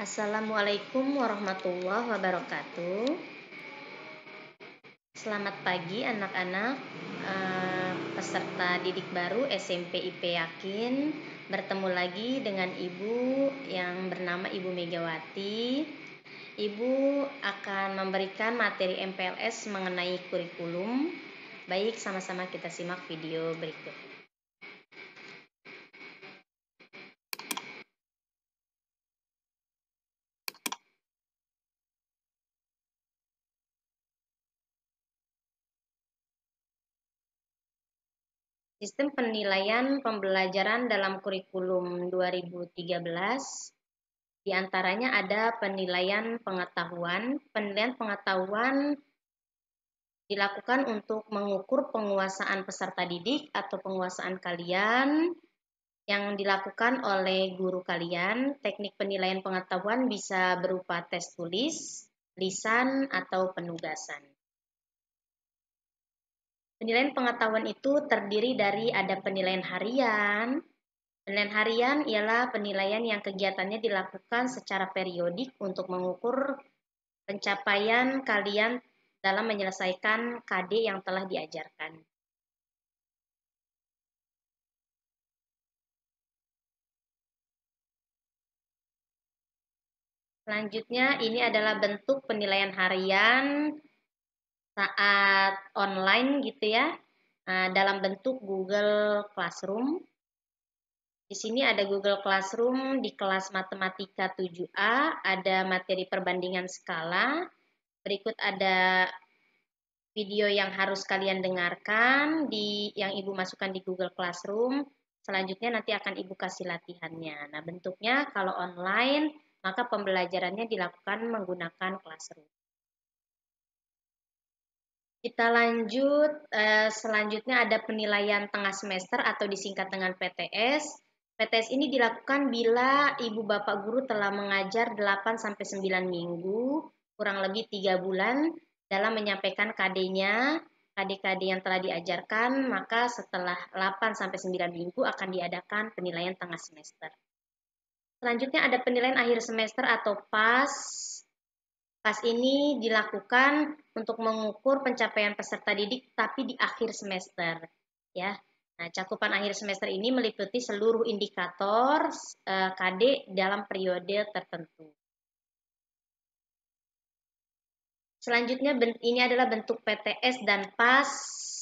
Assalamualaikum warahmatullahi wabarakatuh. Selamat pagi anak-anak, peserta didik baru SMP IP Yakin. Bertemu lagi dengan Ibu yang bernama Ibu Megawati. Ibu akan memberikan materi MPLS mengenai kurikulum. Baik, sama-sama kita simak video berikut. Sistem penilaian pembelajaran dalam kurikulum 2013, di antaranya ada penilaian pengetahuan. Penilaian pengetahuan dilakukan untuk mengukur penguasaan peserta didik atau penguasaan kalian yang dilakukan oleh guru kalian. Teknik penilaian pengetahuan bisa berupa tes tulis, lisan, atau penugasan. Penilaian pengetahuan itu terdiri dari ada penilaian harian. Penilaian harian ialah penilaian yang kegiatannya dilakukan secara periodik untuk mengukur pencapaian kalian dalam menyelesaikan KD yang telah diajarkan. Selanjutnya, ini adalah bentuk penilaian harian saat online gitu ya, dalam bentuk Google Classroom. Di sini ada Google Classroom di kelas Matematika 7A, ada materi perbandingan skala. Berikut ada video yang harus kalian dengarkan yang Ibu masukkan di Google Classroom. Selanjutnya nanti akan Ibu kasih latihannya. Nah, bentuknya kalau online, maka pembelajarannya dilakukan menggunakan Classroom. Kita lanjut, selanjutnya ada penilaian tengah semester atau disingkat dengan PTS. PTS ini dilakukan bila Ibu Bapak Guru telah mengajar 8-9 minggu, kurang lebih 3 bulan, dalam menyampaikan KD-nya, KD-KD yang telah diajarkan, maka setelah 8-9 minggu akan diadakan penilaian tengah semester. Selanjutnya ada penilaian akhir semester atau PAS. PAS ini dilakukan untuk mengukur pencapaian peserta didik tapi di akhir semester, ya. Nah, cakupan akhir semester ini meliputi seluruh indikator KD dalam periode tertentu. Selanjutnya ini adalah bentuk PTS dan PAS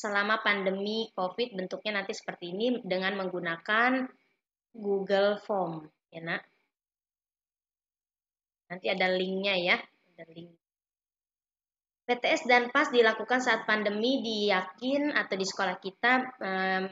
selama pandemi COVID. Bentuknya nanti seperti ini dengan menggunakan Google Form, ya nak. Nanti ada linknya ya, ada link. PTS dan PAS dilakukan saat pandemi di Yakin atau di sekolah kita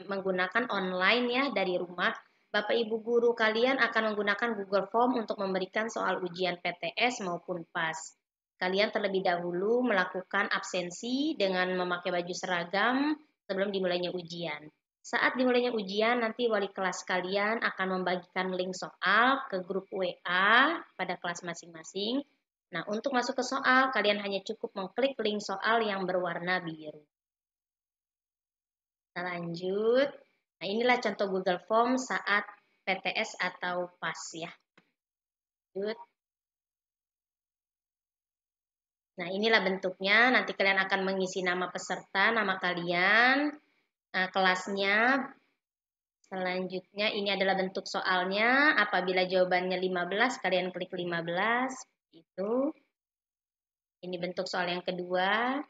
menggunakan online ya, dari rumah. Bapak Ibu guru kalian akan menggunakan Google Form untuk memberikan soal ujian PTS maupun PAS. Kalian terlebih dahulu melakukan absensi dengan memakai baju seragam sebelum dimulainya ujian. Saat dimulainya ujian, nanti wali kelas kalian akan membagikan link soal ke grup WA pada kelas masing-masing. Nah, untuk masuk ke soal, kalian hanya cukup mengklik link soal yang berwarna biru. Kita lanjut. Nah, inilah contoh Google Form saat PTS atau PAS ya. Lanjut. Nah, inilah bentuknya. Nanti kalian akan mengisi nama peserta, nama kalian, kelasnya. Selanjutnya, ini adalah bentuk soalnya. Apabila jawabannya 15, kalian klik 15. Itu. Ini bentuk soal yang kedua.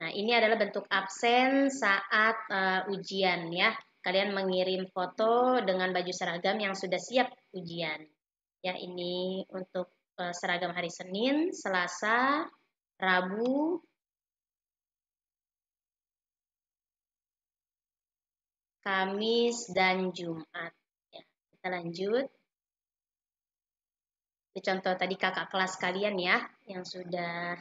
Nah, ini adalah bentuk absen saat ujian ya. Kalian mengirim foto dengan baju seragam yang sudah siap ujian. Ya, ini untuk seragam hari Senin, Selasa, Rabu, Kamis, dan Jumat. Ya, kita lanjut. Itu contoh tadi kakak kelas kalian ya, yang sudah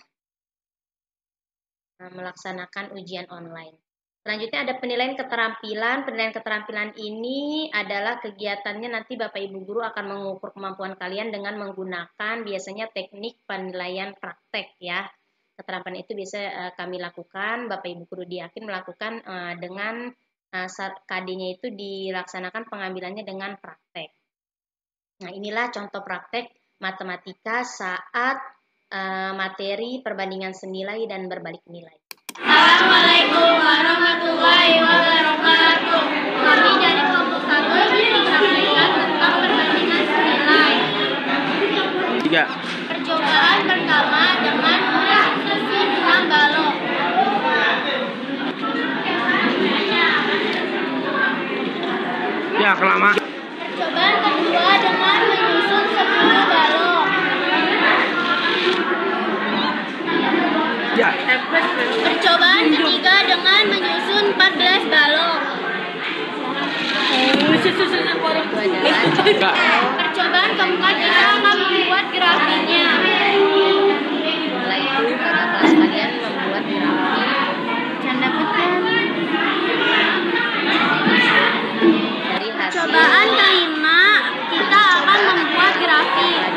melaksanakan ujian online. Selanjutnya ada penilaian keterampilan. Penilaian keterampilan ini adalah kegiatannya nanti Bapak Ibu Guru akan mengukur kemampuan kalian dengan menggunakan biasanya teknik penilaian praktek ya. Keterampilan itu biasa kami lakukan, Bapak Ibu Guru di Yakin melakukan dengan KD-nya itu dilaksanakan pengambilannya dengan praktek. Nah, inilah contoh praktek matematika saat materi perbandingan senilai dan berbalik nilai. Assalamualaikum warahmatullahi wabarakatuh. Kami dari kelompok 1 ingin menyampaikan tentang perbandingan senilai. 3. Percobaan pertama dengan sesi benang balok. Ya, kelamaan. Percobaan kedua dengan menyusun 10 balok. Ya. Percobaan ketiga dengan menyusun 14 balok. Percobaan keempat kita akan membuat grafiknya. Setelah itu kakak kelas kalian membuat grafik Canda pekan. dari hasil Percobaan kelima kita akan membuat grafik.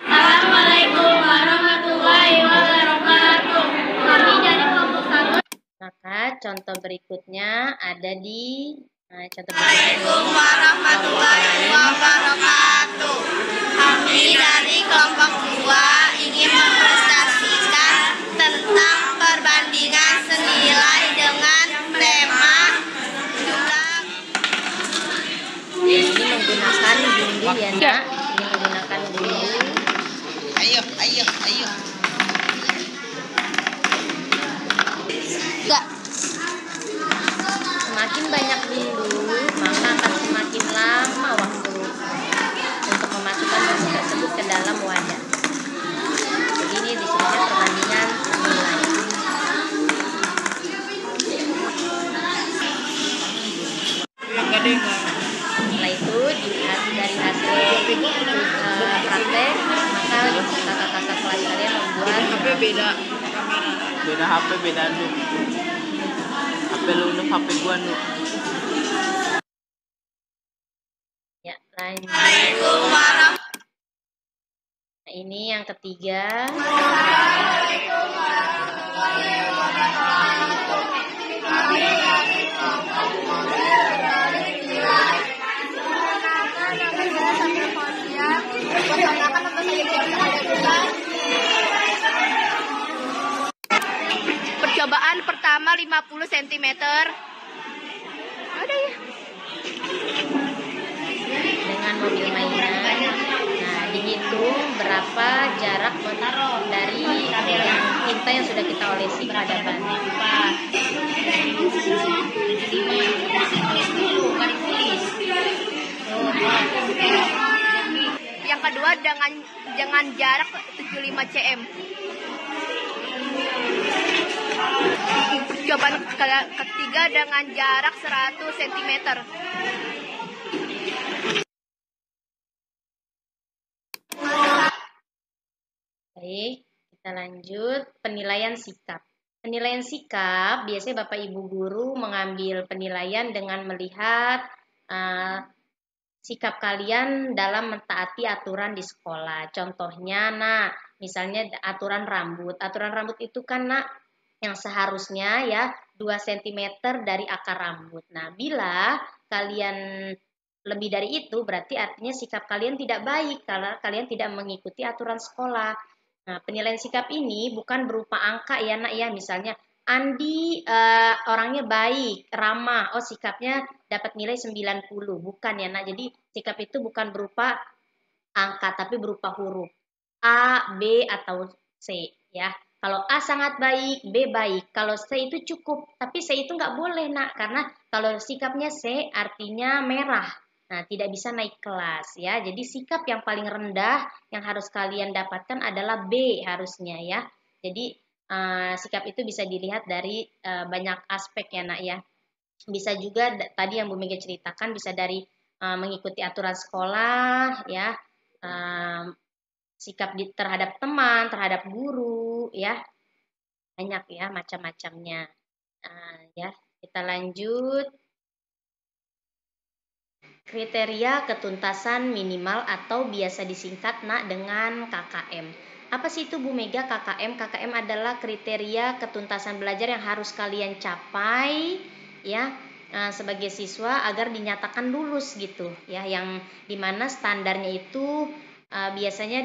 Assalamualaikum warahmatullahi wabarakatuh. Kami dari kelompok 1. Maka contoh berikutnya ada di contoh Assalamualaikum warahmatullahi wabarakatuh. Kami dari kelompok 2 ingin mempresentasikan tentang perbandingan senilai dengan tema jumlah. ini menggunakan gundu ya nak, ini menggunakan gundu. Ayo. Semakin banyak gundu, maka akan semakin lama waktu untuk memasukkan gundu tersebut ke dalam wadah. Jadi ini disebutnya perbandingan senilai. Setelah itu dilihat dari hasil praktek, maka kakak-kakak kelas kalian membuat Beda HP, beda nu. HP lu nu, HP gua nu. ya lanjut. Assalamualaikum warahmatullahi Nah, ini yang ketiga. Percobaan pertama 50 cm. Ada ya? Dengan mobil mainan. Nah, dihitung berapa jarak dari tinta yang sudah kita olesi pada ban. Yang kedua dengan jarak 75 cm. Percobaan ketiga dengan jarak 100 cm. Baik, kita lanjut penilaian sikap. Penilaian sikap biasanya Bapak Ibu guru mengambil penilaian dengan melihat sikap kalian dalam mentaati aturan di sekolah. Contohnya, nak, misalnya aturan rambut. Aturan rambut itu kan, nak, yang seharusnya ya 2 cm dari akar rambut. Nah, bila kalian lebih dari itu, berarti artinya sikap kalian tidak baik karena kalian tidak mengikuti aturan sekolah. Nah, penilaian sikap ini bukan berupa angka ya, nak, ya. Misalnya, Andi orangnya baik, ramah, oh sikapnya dapat nilai 90. Bukan ya, nak. Jadi sikap itu bukan berupa angka, tapi berupa huruf. A, B, atau C ya. Kalau A sangat baik, B baik. Kalau C itu cukup, tapi C itu nggak boleh, nak. Karena kalau sikapnya C artinya merah. Nah, tidak bisa naik kelas ya. Jadi sikap yang paling rendah yang harus kalian dapatkan adalah B harusnya ya. Jadi sikap itu bisa dilihat dari banyak aspek ya, nak, ya. Bisa juga tadi yang Bu Mega ceritakan, bisa dari mengikuti aturan sekolah ya, sikap terhadap teman, terhadap guru ya, banyak ya macam-macamnya. Ya, kita lanjut. Kriteria ketuntasan minimal atau biasa disingkat, nak, dengan KKM. Apa sih itu Bu Mega KKM? KKM adalah kriteria ketuntasan belajar yang harus kalian capai ya sebagai siswa agar dinyatakan lulus gitu ya, yang dimana standarnya itu biasanya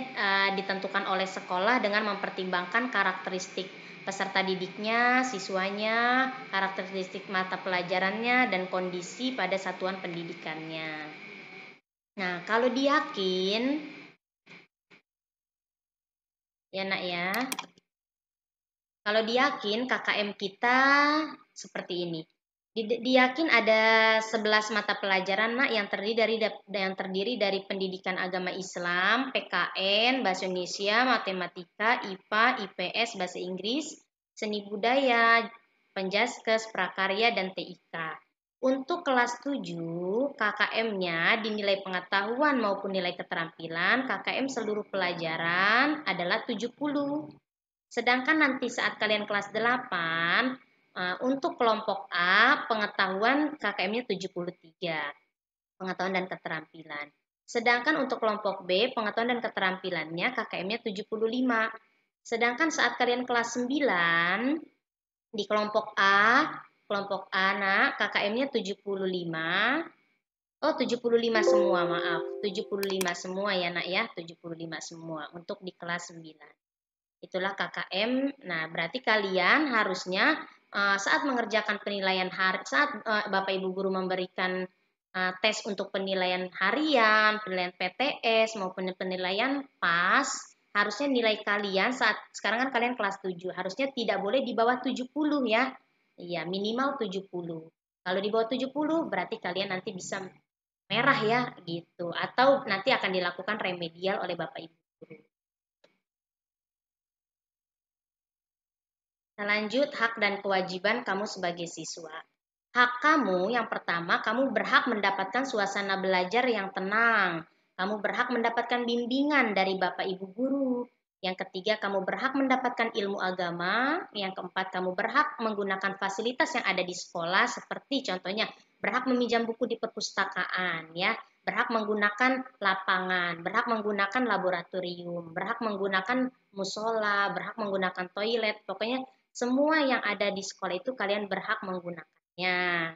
ditentukan oleh sekolah dengan mempertimbangkan karakteristik peserta didiknya, siswanya, karakteristik mata pelajarannya, dan kondisi pada satuan pendidikannya. Nah, kalau diyakin, ya nak ya, kalau diyakin KKM kita seperti ini. Diyakin ada 11 mata pelajaran nak yang terdiri dari pendidikan agama Islam, PKN, bahasa Indonesia, matematika, IPA, IPS, bahasa Inggris, seni budaya, penjaskes, prakarya, dan TIK. Untuk kelas 7, KKM-nya dinilai pengetahuan maupun nilai keterampilan, KKM seluruh pelajaran adalah 70. Sedangkan nanti saat kalian kelas 8, untuk kelompok A, pengetahuan KKM-nya 73, pengetahuan dan keterampilan. Sedangkan untuk kelompok B, pengetahuan dan keterampilannya KKM-nya 75. Sedangkan saat kalian kelas 9, di kelompok A nak, KKM-nya 75. Oh, 75 semua, maaf. 75 semua ya nak ya, 75 semua untuk di kelas 9. Itulah KKM. Nah, berarti kalian harusnya saat mengerjakan penilaian saat Bapak Ibu guru memberikan tes untuk penilaian harian, penilaian PTS maupun penilaian PAS, harusnya nilai kalian sekarang kan kalian kelas 7, harusnya tidak boleh di bawah 70 ya. Iya, minimal 70. Kalau di bawah 70 berarti kalian nanti bisa merah ya gitu, atau nanti akan dilakukan remedial oleh Bapak Ibu guru. Nah, lanjut hak dan kewajiban kamu sebagai siswa. Hak kamu yang pertama, kamu berhak mendapatkan suasana belajar yang tenang. Kamu berhak mendapatkan bimbingan dari Bapak Ibu guru. Yang ketiga, kamu berhak mendapatkan ilmu agama. Yang keempat, kamu berhak menggunakan fasilitas yang ada di sekolah, seperti contohnya berhak meminjam buku di perpustakaan, ya, berhak menggunakan lapangan, berhak menggunakan laboratorium, berhak menggunakan musola, berhak menggunakan toilet. Pokoknya semua yang ada di sekolah itu kalian berhak menggunakannya,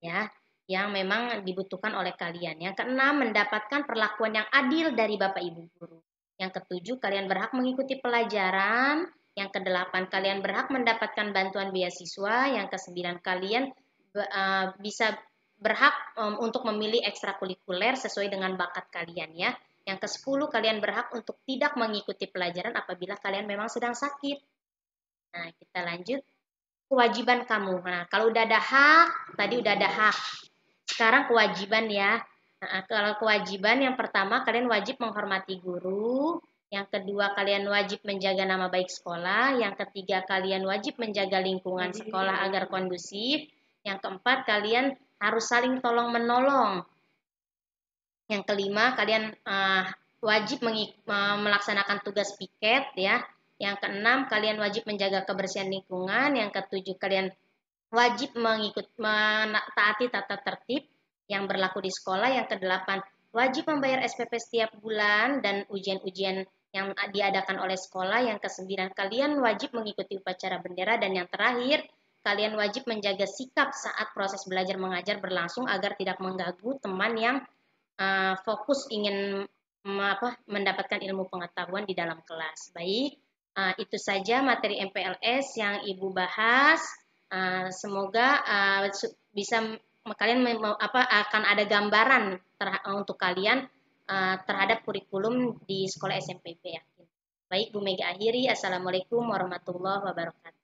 ya, yang memang dibutuhkan oleh kalian. Yang keenam, mendapatkan perlakuan yang adil dari Bapak Ibu guru. Yang ketujuh, kalian berhak mengikuti pelajaran. Yang kedelapan, kalian berhak mendapatkan bantuan beasiswa. Yang kesembilan, kalian bisa berhak untuk memilih ekstrakurikuler sesuai dengan bakat kalian, ya. Yang ke-10, kalian berhak untuk tidak mengikuti pelajaran apabila kalian memang sedang sakit. Nah, kita lanjut. Kewajiban kamu. Nah, kalau udah ada hak, tadi udah ada hak. Sekarang kewajiban ya. Nah, kalau kewajiban yang pertama, kalian wajib menghormati guru. Yang kedua, kalian wajib menjaga nama baik sekolah. Yang ketiga, kalian wajib menjaga lingkungan sekolah agar kondusif. Yang keempat, kalian harus saling tolong-menolong. Yang kelima, kalian wajib melaksanakan tugas piket, ya. Yang keenam, kalian wajib menjaga kebersihan lingkungan. Yang ketujuh, kalian wajib mentaati tata tertib yang berlaku di sekolah. Yang kedelapan, wajib membayar SPP setiap bulan dan ujian-ujian yang diadakan oleh sekolah. Yang kesembilan, kalian wajib mengikuti upacara bendera. Dan yang terakhir, kalian wajib menjaga sikap saat proses belajar mengajar berlangsung agar tidak mengganggu teman yang fokus ingin mendapatkan ilmu pengetahuan di dalam kelas. Baik. Itu saja materi MPLS yang Ibu bahas. Semoga bisa kalian akan ada gambaran untuk kalian terhadap kurikulum di sekolah SMPP, ya. Baik, Bu Mega akhiri. Assalamualaikum warahmatullahi wabarakatuh.